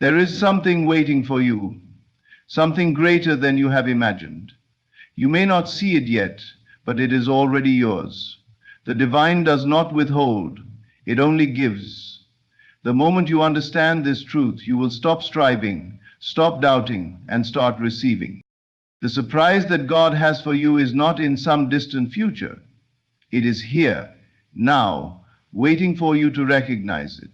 There is something waiting for you, something greater than you have imagined. You may not see it yet, but it is already yours. The divine does not withhold, it only gives. The moment you understand this truth, you will stop striving, stop doubting, and start receiving. The surprise that God has for you is not in some distant future. It is here, now, waiting for you to recognize it.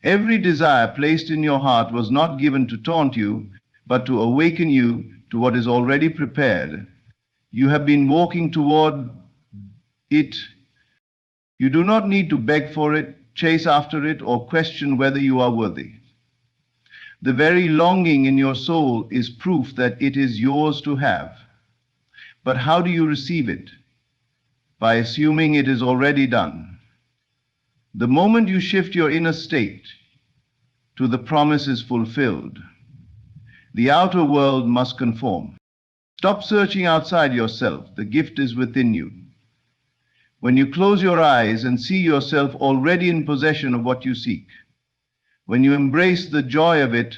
Every desire placed in your heart was not given to taunt you, but to awaken you to what is already prepared. You have been walking toward it. You do not need to beg for it, chase after it, or question whether you are worthy. The very longing in your soul is proof that it is yours to have. But how do you receive it? By assuming it is already done. The moment you shift your inner state to the promise is fulfilled, the outer world must conform. Stop searching outside yourself. The gift is within you. When you close your eyes and see yourself already in possession of what you seek, when you embrace the joy of it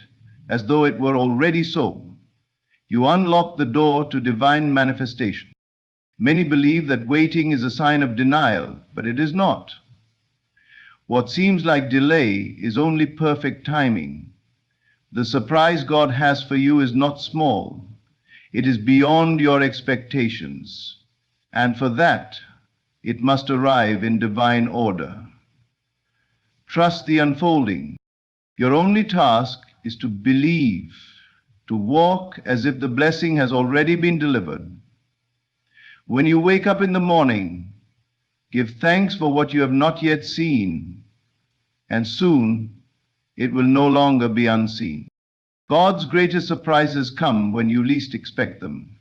as though it were already so, you unlock the door to divine manifestation. Many believe that waiting is a sign of denial, but it is not. What seems like delay is only perfect timing. The surprise God has for you is not small. It is beyond your expectations, and for that, it must arrive in divine order. Trust the unfolding. Your only task is to believe, to walk as if the blessing has already been delivered. When you wake up in the morning, give thanks for what you have not yet seen, and soon it will no longer be unseen. God's greatest surprises come when you least expect them,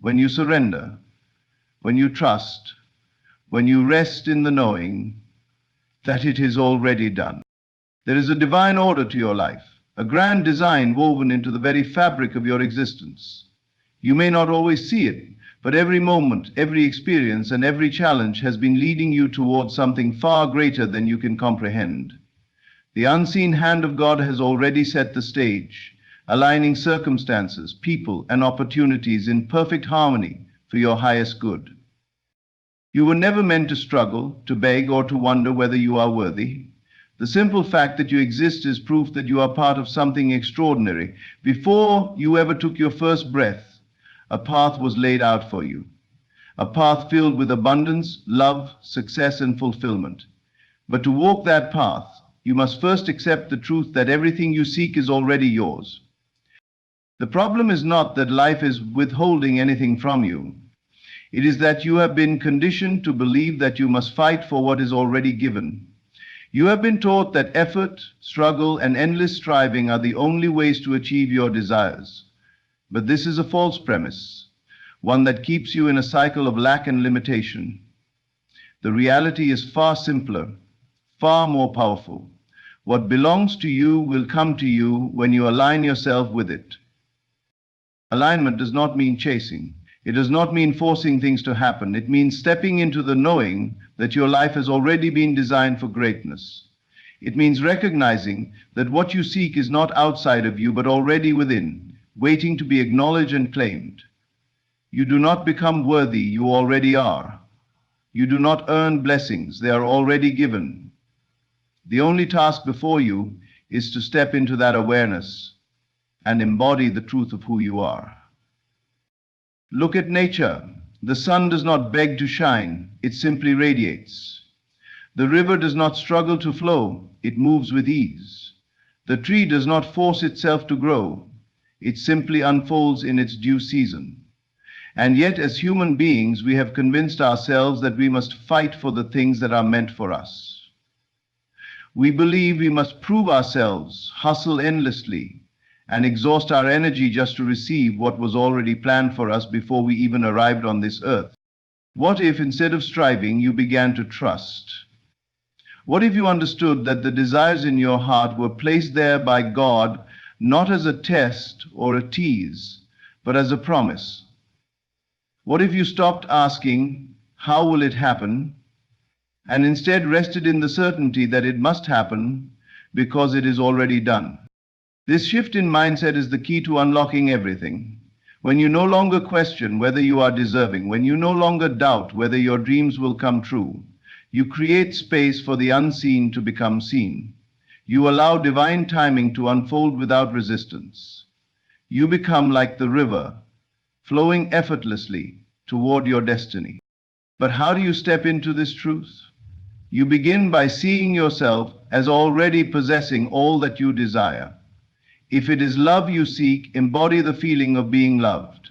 when you surrender, when you trust, when you rest in the knowing that it is already done. There is a divine order to your life, a grand design woven into the very fabric of your existence. You may not always see it, but every moment, every experience, and every challenge has been leading you towards something far greater than you can comprehend. The unseen hand of God has already set the stage, aligning circumstances, people, and opportunities in perfect harmony for your highest good. You were never meant to struggle, to beg, or to wonder whether you are worthy. The simple fact that you exist is proof that you are part of something extraordinary. Before you ever took your first breath, a path was laid out for you, a path filled with abundance, love, success, and fulfillment. But to walk that path, you must first accept the truth that everything you seek is already yours. The problem is not that life is withholding anything from you. It is that you have been conditioned to believe that you must fight for what is already given. You have been taught that effort, struggle, and endless striving are the only ways to achieve your desires. But this is a false premise, one that keeps you in a cycle of lack and limitation. The reality is far simpler, far more powerful. What belongs to you will come to you when you align yourself with it. Alignment does not mean chasing. It does not mean forcing things to happen. It means stepping into the knowing that your life has already been designed for greatness. It means recognizing that what you seek is not outside of you, but already within, waiting to be acknowledged and claimed. You do not become worthy, you already are. You do not earn blessings, they are already given. The only task before you is to step into that awareness and embody the truth of who you are. Look at nature. The sun does not beg to shine, it simply radiates. The river does not struggle to flow, it moves with ease. The tree does not force itself to grow, it simply unfolds in its due season. And yet, as human beings, we have convinced ourselves that we must fight for the things that are meant for us. We believe we must prove ourselves, hustle endlessly, and exhaust our energy just to receive what was already planned for us before we even arrived on this earth. What if, instead of striving, you began to trust? What if you understood that the desires in your heart were placed there by God not as a test or a tease, but as a promise? What if you stopped asking, how will it happen, and instead rested in the certainty that it must happen because it is already done? This shift in mindset is the key to unlocking everything. When you no longer question whether you are deserving, when you no longer doubt whether your dreams will come true, you create space for the unseen to become seen. You allow divine timing to unfold without resistance. You become like the river, flowing effortlessly toward your destiny. But how do you step into this truth? You begin by seeing yourself as already possessing all that you desire. If it is love you seek, embody the feeling of being loved.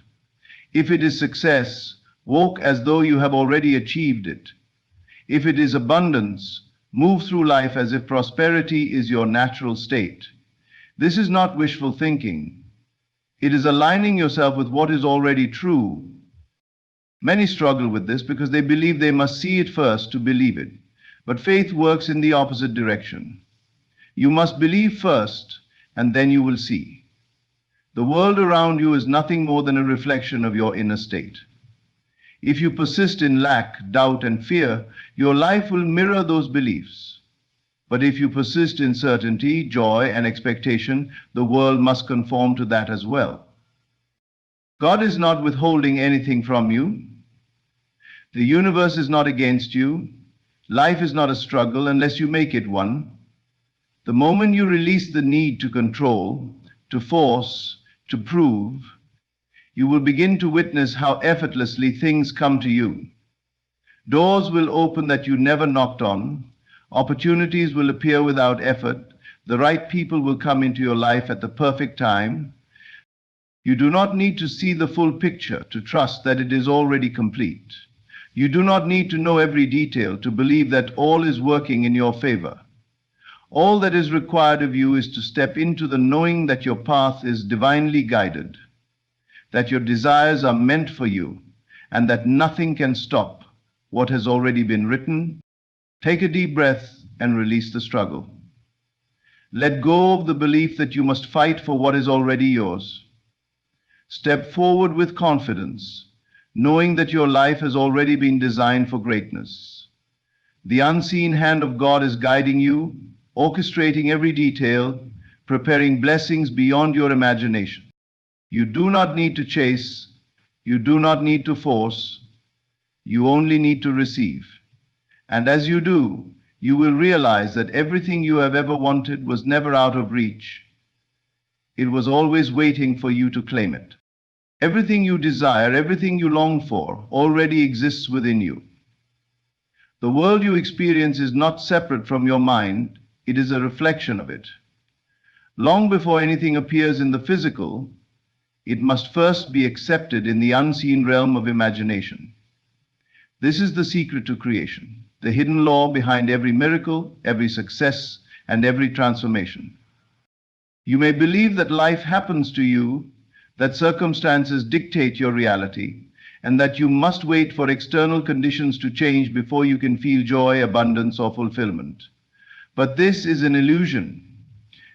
If it is success, walk as though you have already achieved it. If it is abundance, move through life as if prosperity is your natural state. This is not wishful thinking. It is aligning yourself with what is already true. Many struggle with this because they believe they must see it first to believe it. But faith works in the opposite direction. You must believe first, and then you will see. The world around you is nothing more than a reflection of your inner state. If you persist in lack, doubt, and fear, your life will mirror those beliefs. But if you persist in certainty, joy, and expectation, the world must conform to that as well. God is not withholding anything from you. The universe is not against you. Life is not a struggle unless you make it one. The moment you release the need to control, to force, to prove, you will begin to witness how effortlessly things come to you. Doors will open that you never knocked on. Opportunities will appear without effort. The right people will come into your life at the perfect time. You do not need to see the full picture to trust that it is already complete. You do not need to know every detail to believe that all is working in your favor. All that is required of you is to step into the knowing that your path is divinely guided, that your desires are meant for you, and that nothing can stop what has already been written. Take a deep breath and release the struggle. Let go of the belief that you must fight for what is already yours. Step forward with confidence, knowing that your life has already been designed for greatness. The unseen hand of God is guiding you, orchestrating every detail, preparing blessings beyond your imagination. You do not need to chase, you do not need to force, you only need to receive. And as you do, you will realize that everything you have ever wanted was never out of reach. It was always waiting for you to claim it. Everything you desire, everything you long for, already exists within you. The world you experience is not separate from your mind, it is a reflection of it. Long before anything appears in the physical, it must first be accepted in the unseen realm of imagination. This is the secret to creation, the hidden law behind every miracle, every success, and every transformation. You may believe that life happens to you, that circumstances dictate your reality, and that you must wait for external conditions to change before you can feel joy, abundance, or fulfillment. But this is an illusion.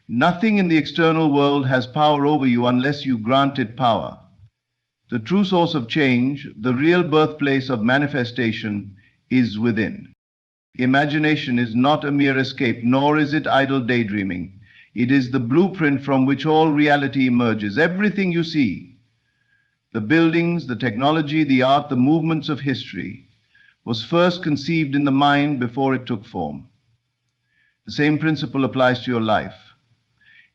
Nothing in the external world has power over you unless you grant it power. The true source of change, the real birthplace of manifestation, is within. Imagination is not a mere escape, nor is it idle daydreaming. It is the blueprint from which all reality emerges. Everything you see, the buildings, the technology, the art, the movements of history, was first conceived in the mind before it took form. The same principle applies to your life.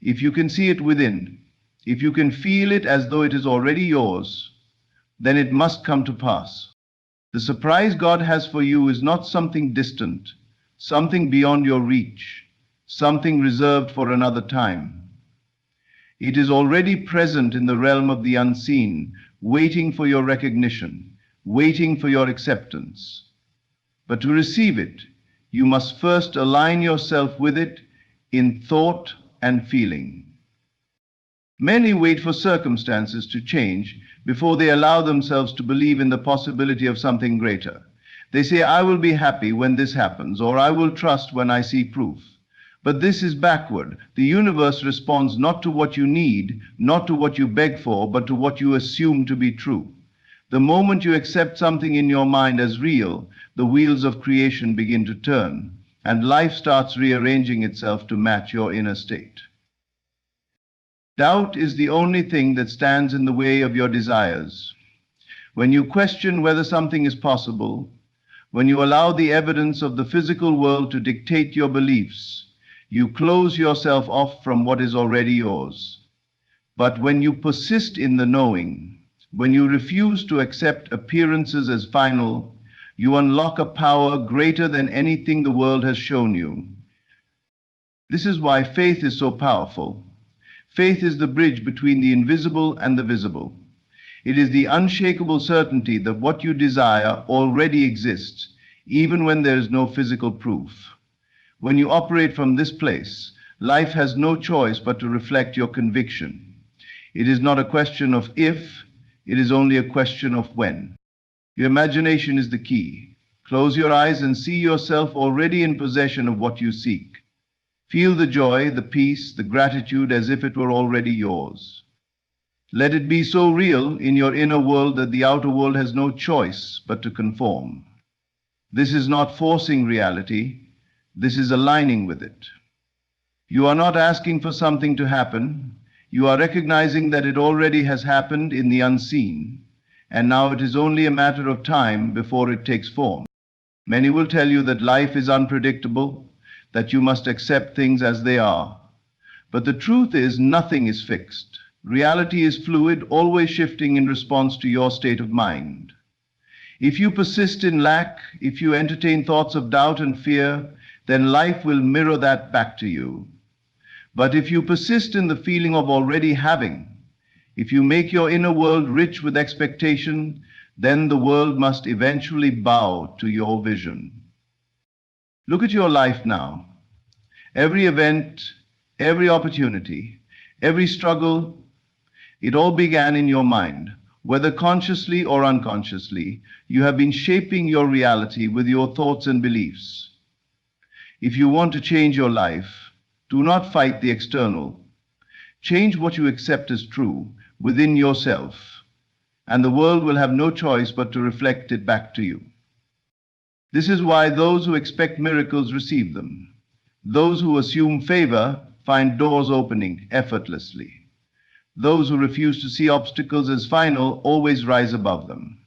If you can see it within, if you can feel it as though it is already yours, then it must come to pass. The surprise God has for you is not something distant, something beyond your reach, something reserved for another time. It is already present in the realm of the unseen, waiting for your recognition, waiting for your acceptance. But to receive it, you must first align yourself with it in thought and feeling. Many wait for circumstances to change before they allow themselves to believe in the possibility of something greater. They say, I will be happy when this happens, or I will trust when I see proof. But this is backward. The universe responds not to what you need, not to what you beg for, but to what you assume to be true. The moment you accept something in your mind as real, the wheels of creation begin to turn, and life starts rearranging itself to match your inner state. Doubt is the only thing that stands in the way of your desires. When you question whether something is possible, when you allow the evidence of the physical world to dictate your beliefs, you close yourself off from what is already yours. But when you persist in the knowing, when you refuse to accept appearances as final, you unlock a power greater than anything the world has shown you. This is why faith is so powerful. Faith is the bridge between the invisible and the visible. It is the unshakable certainty that what you desire already exists, even when there is no physical proof. When you operate from this place, life has no choice but to reflect your conviction. It is not a question of if, it is only a question of when. Your imagination is the key. Close your eyes and see yourself already in possession of what you seek. Feel the joy, the peace, the gratitude as if it were already yours. Let it be so real in your inner world that the outer world has no choice but to conform. This is not forcing reality, this is aligning with it. You are not asking for something to happen, you are recognizing that it already has happened in the unseen, and now it is only a matter of time before it takes form. Many will tell you that life is unpredictable, that you must accept things as they are. But the truth is, nothing is fixed. Reality is fluid, always shifting in response to your state of mind. If you persist in lack, if you entertain thoughts of doubt and fear, then life will mirror that back to you. But if you persist in the feeling of already having, if you make your inner world rich with expectation, then the world must eventually bow to your vision. Look at your life now. Every event, every opportunity, every struggle, it all began in your mind. Whether consciously or unconsciously, you have been shaping your reality with your thoughts and beliefs. If you want to change your life, do not fight the external. Change what you accept as true within yourself, and the world will have no choice but to reflect it back to you. This is why those who expect miracles receive them. Those who assume favor find doors opening effortlessly. Those who refuse to see obstacles as final always rise above them.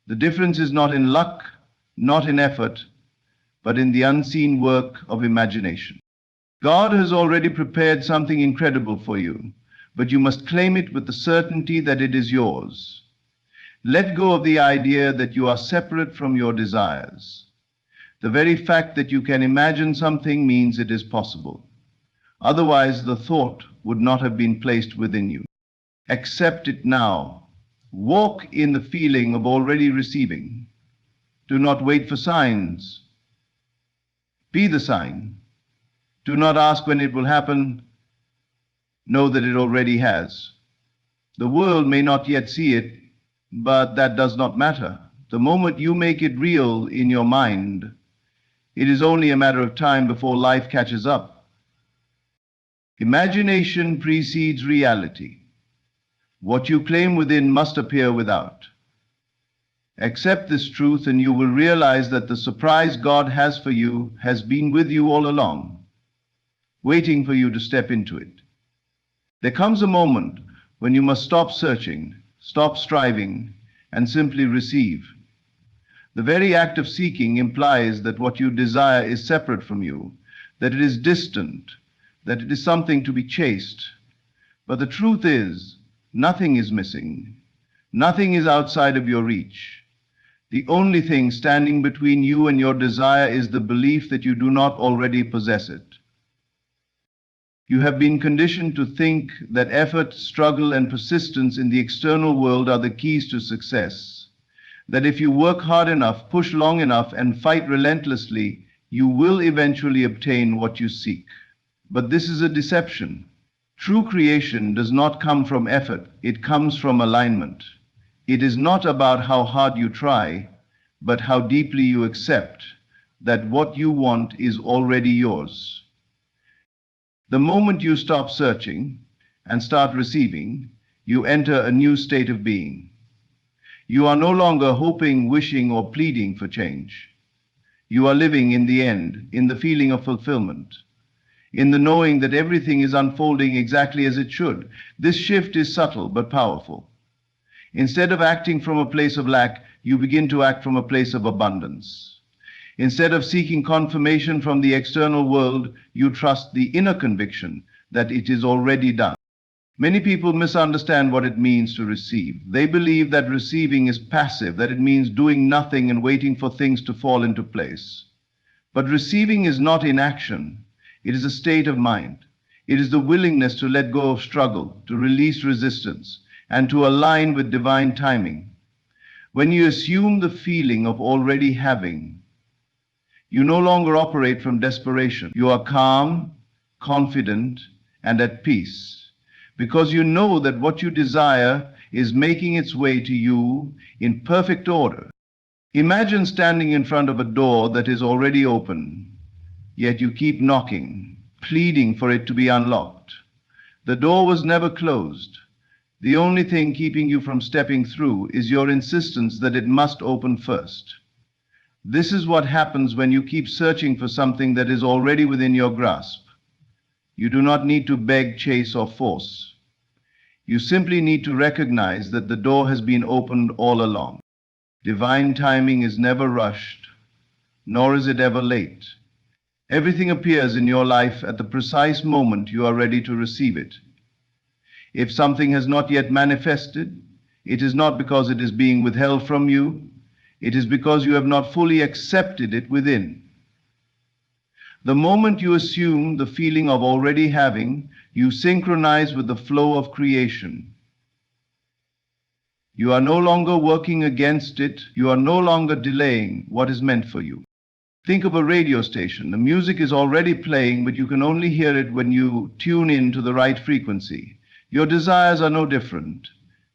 The difference is not in luck, not in effort, but in the unseen work of imagination. God has already prepared something incredible for you, but you must claim it with the certainty that it is yours. Let go of the idea that you are separate from your desires. The very fact that you can imagine something means it is possible. Otherwise, the thought would not have been placed within you. Accept it now. Walk in the feeling of already receiving. Do not wait for signs. Be the sign. Do not ask when it will happen. Know that it already has. The world may not yet see it, but that does not matter. The moment you make it real in your mind, it is only a matter of time before life catches up. Imagination precedes reality. What you claim within must appear without. Accept this truth and you will realize that the surprise God has for you has been with you all along, waiting for you to step into it. There comes a moment when you must stop searching, stop striving, and simply receive. The very act of seeking implies that what you desire is separate from you, that it is distant, that it is something to be chased. But the truth is, nothing is missing. Nothing is outside of your reach. The only thing standing between you and your desire is the belief that you do not already possess it. You have been conditioned to think that effort, struggle, and persistence in the external world are the keys to success. That if you work hard enough, push long enough, and fight relentlessly, you will eventually obtain what you seek. But this is a deception. True creation does not come from effort, it comes from alignment. It is not about how hard you try, but how deeply you accept that what you want is already yours. The moment you stop searching and start receiving, you enter a new state of being. You are no longer hoping, wishing, or pleading for change. You are living in the end, in the feeling of fulfillment. in the knowing that everything is unfolding exactly as it should. This shift is subtle but powerful. Instead of acting from a place of lack, you begin to act from a place of abundance. Instead of seeking confirmation from the external world, you trust the inner conviction that it is already done. Many people misunderstand what it means to receive. They believe that receiving is passive, that it means doing nothing and waiting for things to fall into place. But receiving is not inaction. It is a state of mind. It is the willingness to let go of struggle, to release resistance, and to align with divine timing. When you assume the feeling of already having, you no longer operate from desperation. You are calm, confident, and at peace, because you know that what you desire is making its way to you in perfect order. Imagine standing in front of a door that is already open, yet you keep knocking, pleading for it to be unlocked. The door was never closed. The only thing keeping you from stepping through is your insistence that it must open first. This is what happens when you keep searching for something that is already within your grasp. You do not need to beg, chase, or force. You simply need to recognize that the door has been opened all along. Divine timing is never rushed, nor is it ever late. Everything appears in your life at the precise moment you are ready to receive it. If something has not yet manifested, it is not because it is being withheld from you. It is because you have not fully accepted it within. The moment you assume the feeling of already having, you synchronize with the flow of creation. You are no longer working against it. You are no longer delaying what is meant for you. Think of a radio station. The music is already playing, but you can only hear it when you tune in to the right frequency. Your desires are no different.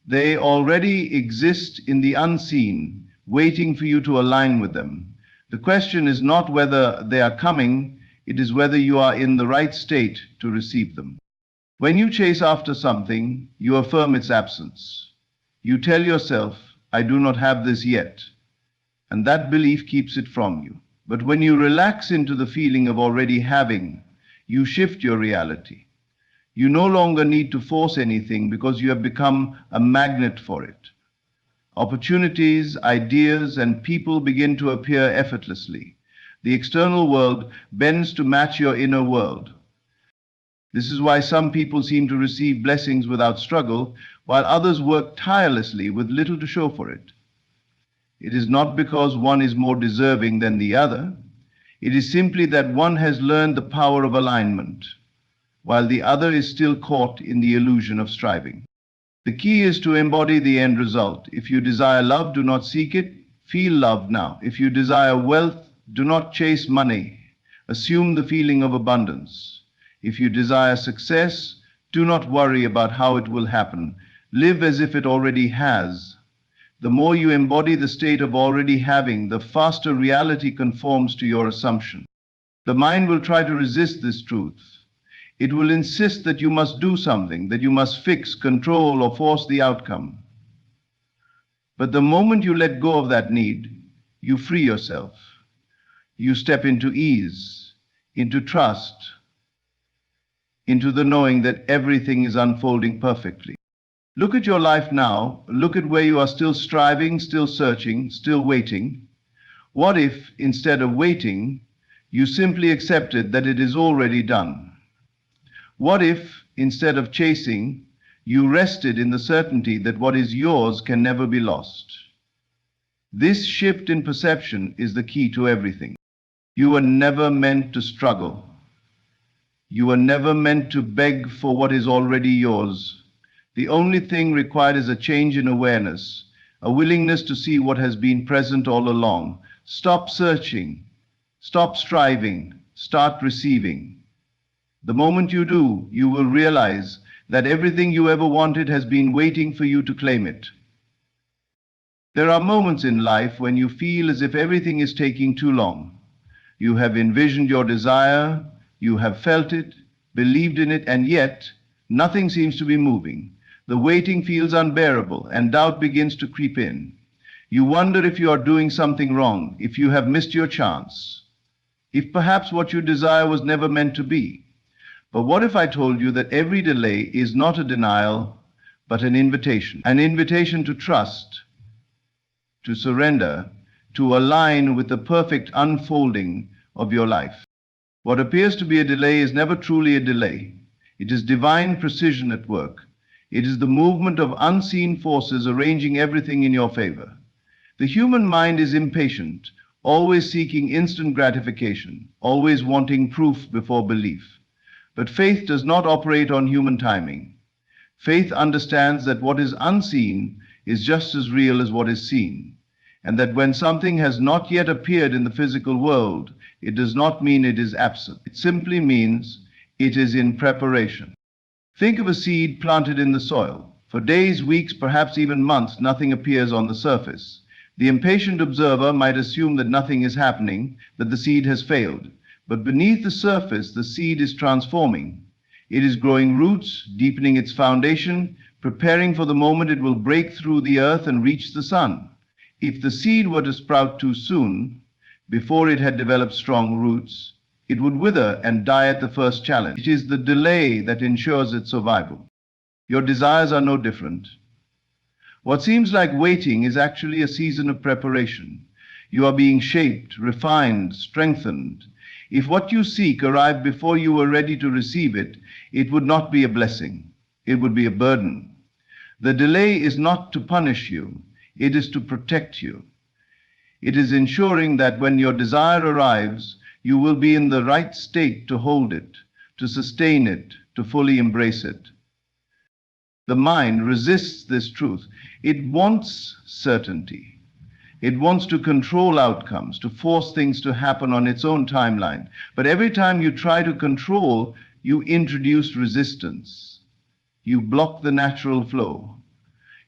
They already exist in the unseen, waiting for you to align with them. The question is not whether they are coming, it is whether you are in the right state to receive them. When you chase after something, you affirm its absence. You tell yourself, I do not have this yet, and that belief keeps it from you. But when you relax into the feeling of already having, you shift your reality. You no longer need to force anything because you have become a magnet for it. Opportunities, ideas, and people begin to appear effortlessly. The external world bends to match your inner world. This is why some people seem to receive blessings without struggle, while others work tirelessly with little to show for it. It is not because one is more deserving than the other. It is simply that one has learned the power of alignment, while the other is still caught in the illusion of striving. The key is to embody the end result. If you desire love, do not seek it. Feel love now. If you desire wealth, do not chase money. Assume the feeling of abundance. If you desire success, do not worry about how it will happen. Live as if it already has. The more you embody the state of already having, the faster reality conforms to your assumption. The mind will try to resist this truth. It will insist that you must do something, that you must fix, control, or force the outcome. But the moment you let go of that need, you free yourself. You step into ease, into trust, into the knowing that everything is unfolding perfectly. Look at your life now. Look at where you are still striving, still searching, still waiting. What if, instead of waiting, you simply accepted that it is already done? What if, instead of chasing, you rested in the certainty that what is yours can never be lost? This shift in perception is the key to everything. You were never meant to struggle. You were never meant to beg for what is already yours. The only thing required is a change in awareness, a willingness to see what has been present all along. Stop searching, stop striving, start receiving. The moment you do, you will realize that everything you ever wanted has been waiting for you to claim it. There are moments in life when you feel as if everything is taking too long. You have envisioned your desire, you have felt it, believed in it, and yet nothing seems to be moving. The waiting feels unbearable, and doubt begins to creep in. You wonder if you are doing something wrong, if you have missed your chance, if perhaps what you desire was never meant to be. But what if I told you that every delay is not a denial, but an invitation to trust, to surrender, to align with the perfect unfolding of your life? What appears to be a delay is never truly a delay. It is divine precision at work. It is the movement of unseen forces arranging everything in your favor. The human mind is impatient, always seeking instant gratification, always wanting proof before belief. But faith does not operate on human timing. Faith understands that what is unseen is just as real as what is seen, and that when something has not yet appeared in the physical world, it does not mean it is absent. It simply means it is in preparation. Think of a seed planted in the soil. For days, weeks, perhaps even months, nothing appears on the surface. The impatient observer might assume that nothing is happening, that the seed has failed. But beneath the surface, the seed is transforming. It is growing roots, deepening its foundation, preparing for the moment it will break through the earth and reach the sun. If the seed were to sprout too soon, before it had developed strong roots, it would wither and die at the first challenge. It is the delay that ensures its survival. Your desires are no different. What seems like waiting is actually a season of preparation. You are being shaped, refined, strengthened. If what you seek arrived before you were ready to receive it, it would not be a blessing. It would be a burden. The delay is not to punish you. It is to protect you. It is ensuring that when your desire arrives, you will be in the right state to hold it, to sustain it, to fully embrace it. The mind resists this truth. It wants certainty. It wants to control outcomes, to force things to happen on its own timeline. But every time you try to control, you introduce resistance. You block the natural flow.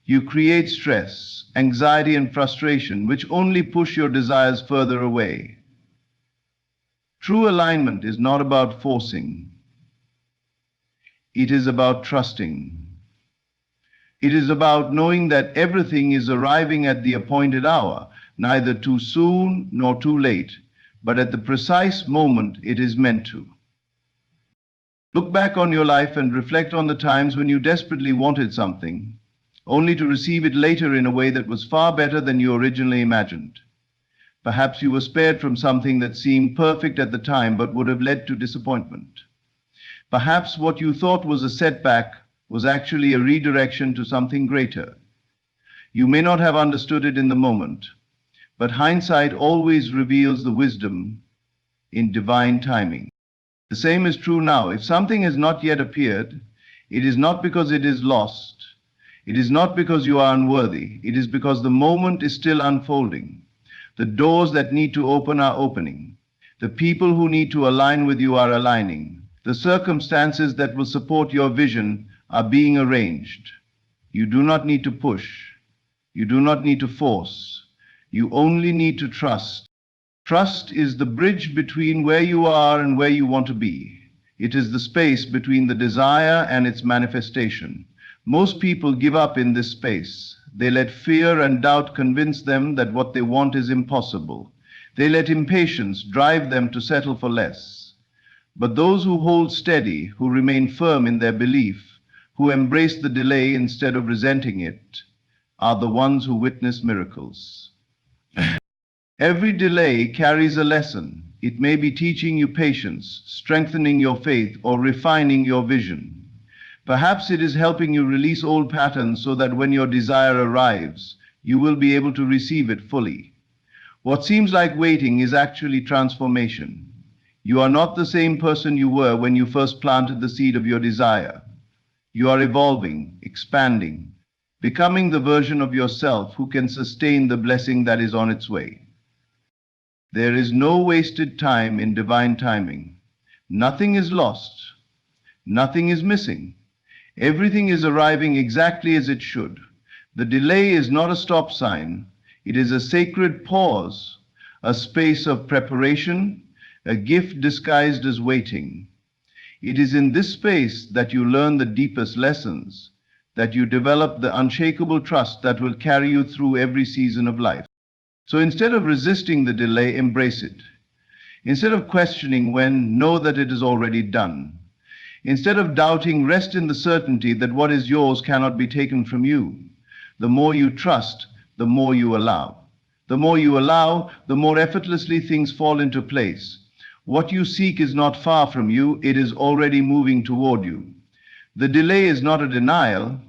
You create stress, anxiety, and frustration, which only push your desires further away. True alignment is not about forcing. It is about trusting. It is about knowing that everything is arriving at the appointed hour, neither too soon nor too late, but at the precise moment it is meant to. Look back on your life and reflect on the times when you desperately wanted something, only to receive it later in a way that was far better than you originally imagined. Perhaps you were spared from something that seemed perfect at the time but would have led to disappointment. Perhaps what you thought was a setback was actually a redirection to something greater. You may not have understood it in the moment, but hindsight always reveals the wisdom in divine timing. The same is true now. If something has not yet appeared, it is not because it is lost. It is not because you are unworthy. It is because the moment is still unfolding. The doors that need to open are opening. The people who need to align with you are aligning. The circumstances that will support your vision are being arranged. You do not need to push. You do not need to force. You only need to trust. Trust is the bridge between where you are and where you want to be. It is the space between the desire and its manifestation. Most people give up in this space. They let fear and doubt convince them that what they want is impossible. They let impatience drive them to settle for less. But those who hold steady, who remain firm in their belief, who embrace the delay instead of resenting it, are the ones who witness miracles. Every delay carries a lesson. It may be teaching you patience, strengthening your faith, or refining your vision. Perhaps it is helping you release old patterns so that when your desire arrives, you will be able to receive it fully. What seems like waiting is actually transformation. You are not the same person you were when you first planted the seed of your desire. You are evolving, expanding, becoming the version of yourself who can sustain the blessing that is on its way. There is no wasted time in divine timing. Nothing is lost. Nothing is missing. Everything is arriving exactly as it should. The delay is not a stop sign. It is a sacred pause, a space of preparation, a gift disguised as waiting. It is in this space that you learn the deepest lessons, that you develop the unshakable trust that will carry you through every season of life. So instead of resisting the delay, embrace it. Instead of questioning when, know that it is already done. Instead of doubting, rest in the certainty that what is yours cannot be taken from you. The more you trust, the more you allow. The more you allow, the more effortlessly things fall into place. What you seek is not far from you, it is already moving toward you. The delay is not a denial,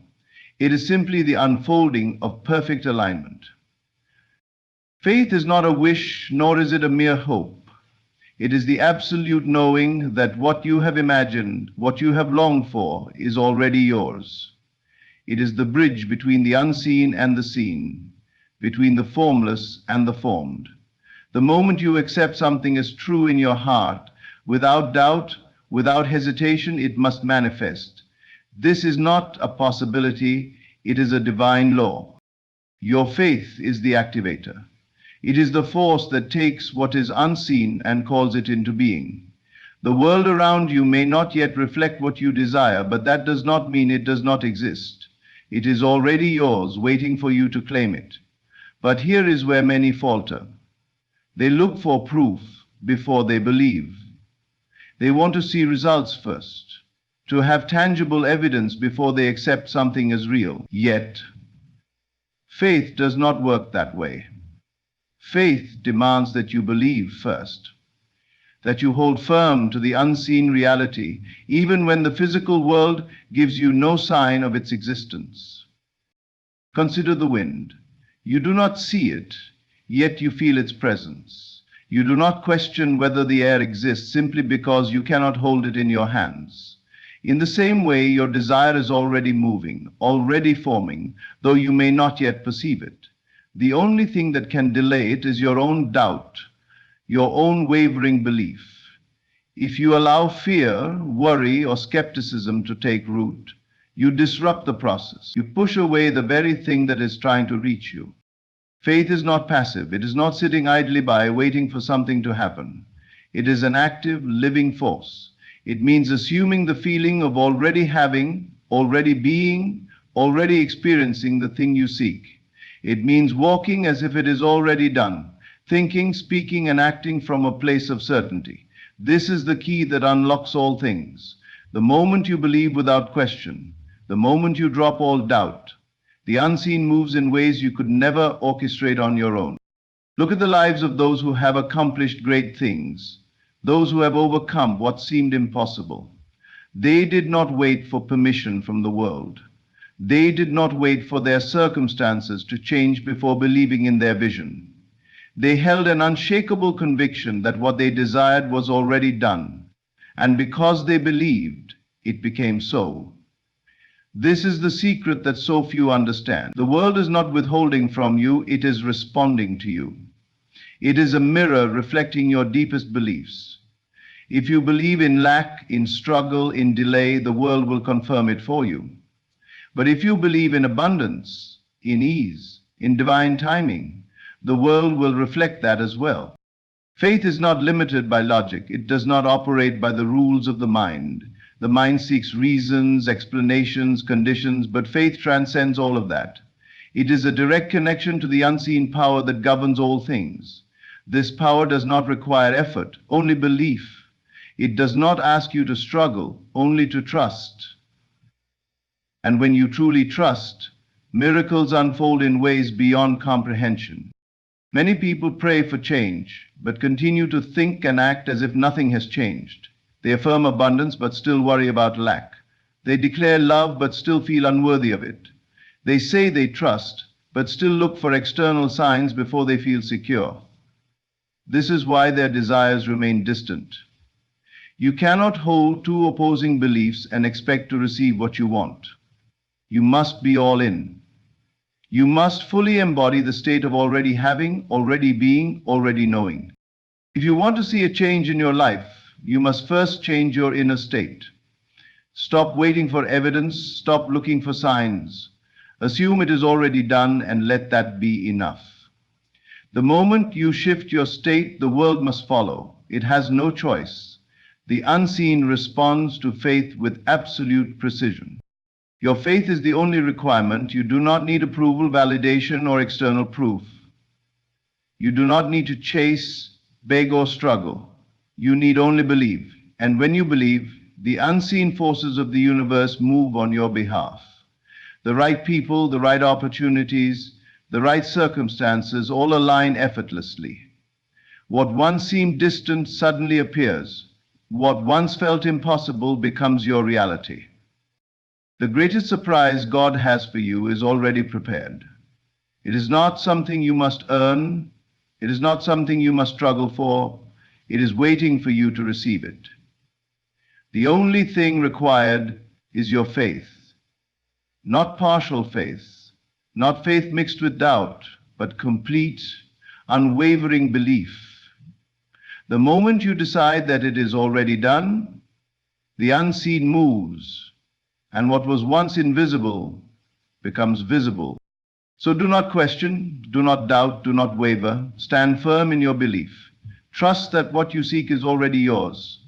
it is simply the unfolding of perfect alignment. Faith is not a wish, nor is it a mere hope. It is the absolute knowing that what you have imagined, what you have longed for, is already yours. It is the bridge between the unseen and the seen, between the formless and the formed. The moment you accept something as true in your heart, without doubt, without hesitation, it must manifest. This is not a possibility, it is a divine law. Your faith is the activator. It is the force that takes what is unseen and calls it into being. The world around you may not yet reflect what you desire, but that does not mean it does not exist. It is already yours, waiting for you to claim it. But here is where many falter. They look for proof before they believe. They want to see results first, to have tangible evidence before they accept something as real. Yet, faith does not work that way. Faith demands that you believe first, that you hold firm to the unseen reality, even when the physical world gives you no sign of its existence. Consider the wind. You do not see it, yet you feel its presence. You do not question whether the air exists simply because you cannot hold it in your hands. In the same way, your desire is already moving, already forming, though you may not yet perceive it. The only thing that can delay it is your own doubt, your own wavering belief. If you allow fear, worry, or skepticism to take root, you disrupt the process. You push away the very thing that is trying to reach you. Faith is not passive. It is not sitting idly by waiting for something to happen. It is an active, living force. It means assuming the feeling of already having, already being, already experiencing the thing you seek. It means walking as if it is already done, thinking, speaking, and acting from a place of certainty. This is the key that unlocks all things. The moment you believe without question, the moment you drop all doubt, the unseen moves in ways you could never orchestrate on your own. Look at the lives of those who have accomplished great things, those who have overcome what seemed impossible. They did not wait for permission from the world. They did not wait for their circumstances to change before believing in their vision. They held an unshakable conviction that what they desired was already done, and because they believed, it became so. This is the secret that so few understand. The world is not withholding from you, it is responding to you. It is a mirror reflecting your deepest beliefs. If you believe in lack, in struggle, in delay, the world will confirm it for you. But if you believe in abundance, in ease, in divine timing, the world will reflect that as well. Faith is not limited by logic. It does not operate by the rules of the mind. The mind seeks reasons, explanations, conditions, but faith transcends all of that. It is a direct connection to the unseen power that governs all things. This power does not require effort, only belief. It does not ask you to struggle, only to trust. And when you truly trust, miracles unfold in ways beyond comprehension. Many people pray for change, but continue to think and act as if nothing has changed. They affirm abundance, but still worry about lack. They declare love, but still feel unworthy of it. They say they trust, but still look for external signs before they feel secure. This is why their desires remain distant. You cannot hold two opposing beliefs and expect to receive what you want. You must be all in. You must fully embody the state of already having, already being, already knowing. If you want to see a change in your life, you must first change your inner state. Stop waiting for evidence, stop looking for signs. Assume it is already done and let that be enough. The moment you shift your state, the world must follow. It has no choice. The unseen responds to faith with absolute precision. Your faith is the only requirement. You do not need approval, validation, or external proof. You do not need to chase, beg, or struggle. You need only believe. And when you believe, the unseen forces of the universe move on your behalf. The right people, the right opportunities, the right circumstances all align effortlessly. What once seemed distant suddenly appears. What once felt impossible becomes your reality. The greatest surprise God has for you is already prepared. It is not something you must earn. It is not something you must struggle for. It is waiting for you to receive it. The only thing required is your faith. Not partial faith, not faith mixed with doubt, but complete, unwavering belief. The moment you decide that it is already done, the unseen moves, and what was once invisible becomes visible. So do not question, do not doubt, do not waver. Stand firm in your belief. Trust that what you seek is already yours.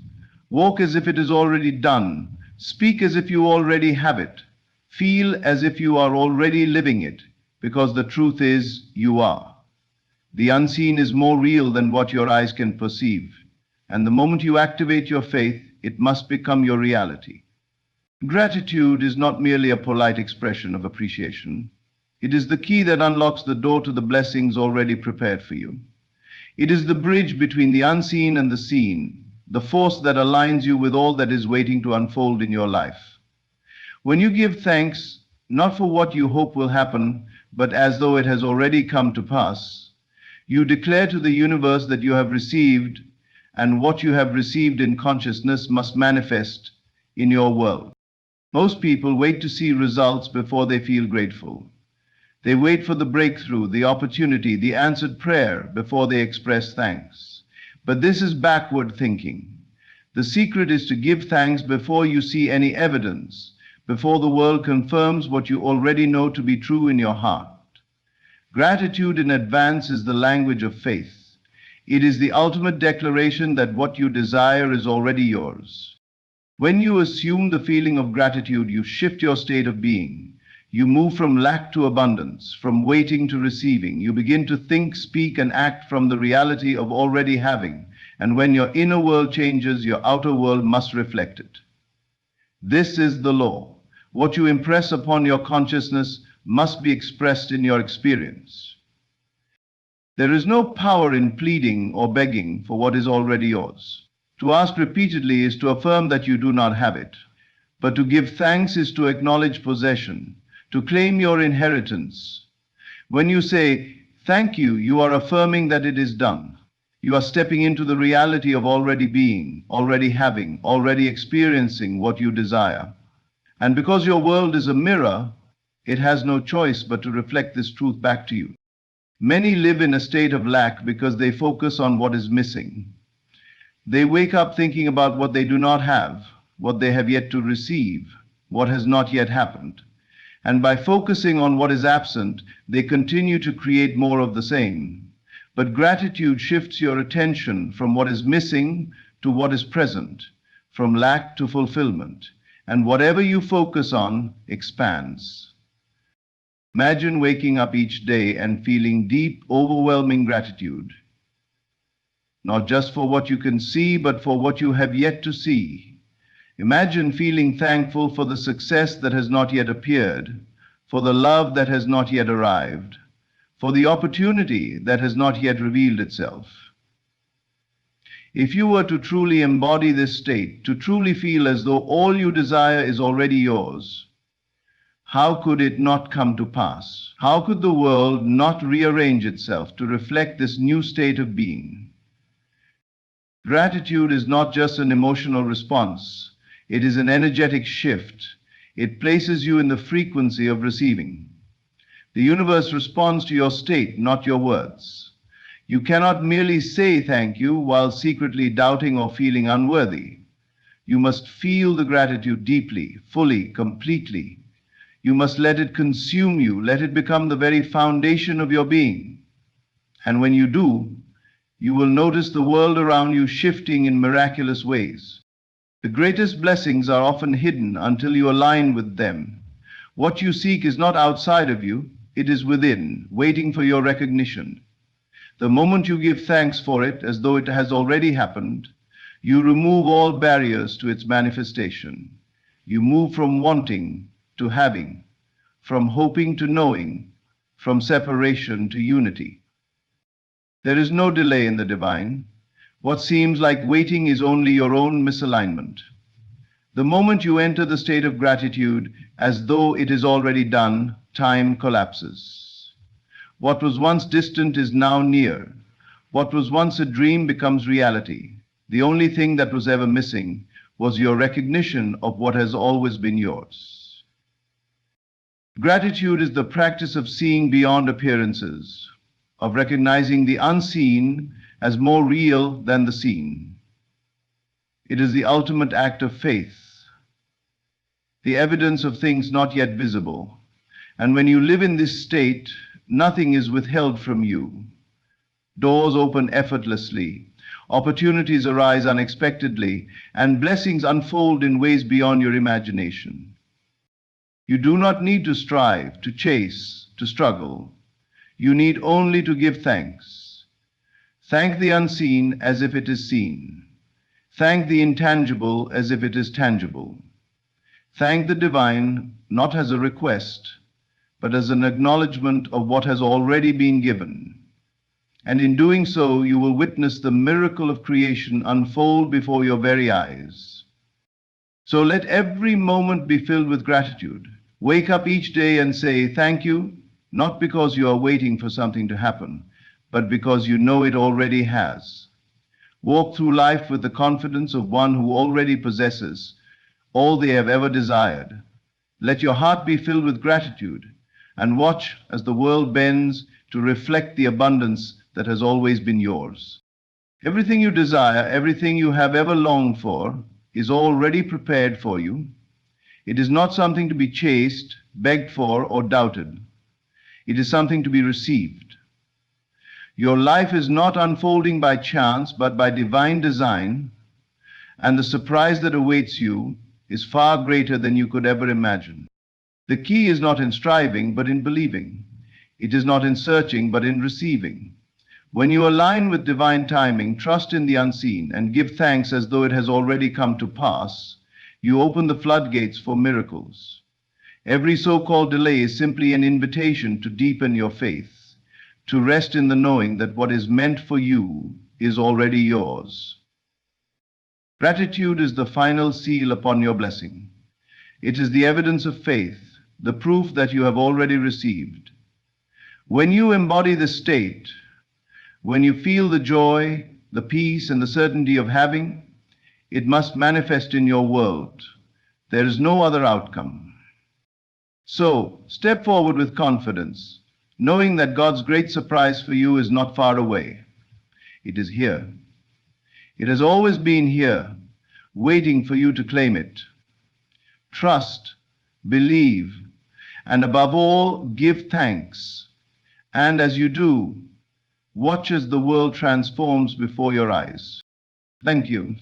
Walk as if it is already done. Speak as if you already have it. Feel as if you are already living it, because the truth is, you are. The unseen is more real than what your eyes can perceive, and the moment you activate your faith, it must become your reality. Gratitude is not merely a polite expression of appreciation. It is the key that unlocks the door to the blessings already prepared for you. It is the bridge between the unseen and the seen, the force that aligns you with all that is waiting to unfold in your life. When you give thanks, not for what you hope will happen, but as though it has already come to pass, you declare to the universe that you have received, and what you have received in consciousness must manifest in your world. Most people wait to see results before they feel grateful. They wait for the breakthrough, the opportunity, the answered prayer before they express thanks. But this is backward thinking. The secret is to give thanks before you see any evidence, before the world confirms what you already know to be true in your heart. Gratitude in advance is the language of faith. It is the ultimate declaration that what you desire is already yours. When you assume the feeling of gratitude, you shift your state of being. You move from lack to abundance, from waiting to receiving. You begin to think, speak, and act from the reality of already having. And when your inner world changes, your outer world must reflect it. This is the law. What you impress upon your consciousness must be expressed in your experience. There is no power in pleading or begging for what is already yours. To ask repeatedly is to affirm that you do not have it. But to give thanks is to acknowledge possession, to claim your inheritance. When you say, thank you, you are affirming that it is done. You are stepping into the reality of already being, already having, already experiencing what you desire. And because your world is a mirror, it has no choice but to reflect this truth back to you. Many live in a state of lack because they focus on what is missing. They wake up thinking about what they do not have, what they have yet to receive, what has not yet happened. And by focusing on what is absent, they continue to create more of the same. But gratitude shifts your attention from what is missing to what is present, from lack to fulfillment. And whatever you focus on expands. Imagine waking up each day and feeling deep, overwhelming gratitude, not just for what you can see, but for what you have yet to see. Imagine feeling thankful for the success that has not yet appeared, for the love that has not yet arrived, for the opportunity that has not yet revealed itself. If you were to truly embody this state, to truly feel as though all you desire is already yours, how could it not come to pass? How could the world not rearrange itself to reflect this new state of being? Gratitude is not just an emotional response. It is an energetic shift. It places you in the frequency of receiving. The universe responds to your state, not your words. You cannot merely say thank you while secretly doubting or feeling unworthy. You must feel the gratitude deeply, fully, completely. You must let it consume you, let it become the very foundation of your being. And when you do, you will notice the world around you shifting in miraculous ways. The greatest blessings are often hidden until you align with them. What you seek is not outside of you, it is within, waiting for your recognition. The moment you give thanks for it as though it has already happened, You remove all barriers to its manifestation. You move from wanting to having, from hoping to knowing, from separation to unity. There is no delay in the divine. What seems like waiting is only your own misalignment. The moment you enter the state of gratitude as though it is already done, time collapses. What was once distant is now near. What was once a dream becomes reality. The only thing that was ever missing was your recognition of what has always been yours. Gratitude is the practice of seeing beyond appearances, of recognizing the unseen as more real than the seen. It is the ultimate act of faith, the evidence of things not yet visible. And when you live in this state, nothing is withheld from you. Doors open effortlessly, opportunities arise unexpectedly, and blessings unfold in ways beyond your imagination. You do not need to strive, to chase, to struggle. You need only to give thanks. Thank the unseen as if it is seen. Thank the intangible as if it is tangible. Thank the divine not as a request, but as an acknowledgement of what has already been given. And in doing so, you will witness the miracle of creation unfold before your very eyes. So let every moment be filled with gratitude. Wake up each day and say thank you, not because you are waiting for something to happen, but because you know it already has. Walk through life with the confidence of one who already possesses all they have ever desired. Let your heart be filled with gratitude, and watch as the world bends to reflect the abundance that has always been yours. Everything you desire, everything you have ever longed for, is already prepared for you. It is not something to be chased, begged for, or doubted. It is something to be received. Your life is not unfolding by chance, but by divine design, and the surprise that awaits you is far greater than you could ever imagine. The key is not in striving, but in believing. It is not in searching, but in receiving. When you align with divine timing, trust in the unseen, and give thanks as though it has already come to pass, you open the floodgates for miracles. Every so-called delay is simply an invitation to deepen your faith, to rest in the knowing that what is meant for you is already yours. Gratitude is the final seal upon your blessing. It is the evidence of faith, the proof that you have already received. When you embody this state, when you feel the joy, the peace, and the certainty of having, it must manifest in your world. There is no other outcome. So, step forward with confidence, knowing that God's great surprise for you is not far away. It is here. It has always been here, waiting for you to claim it. Trust, believe, and above all, give thanks. And as you do, watch as the world transforms before your eyes. Thank you.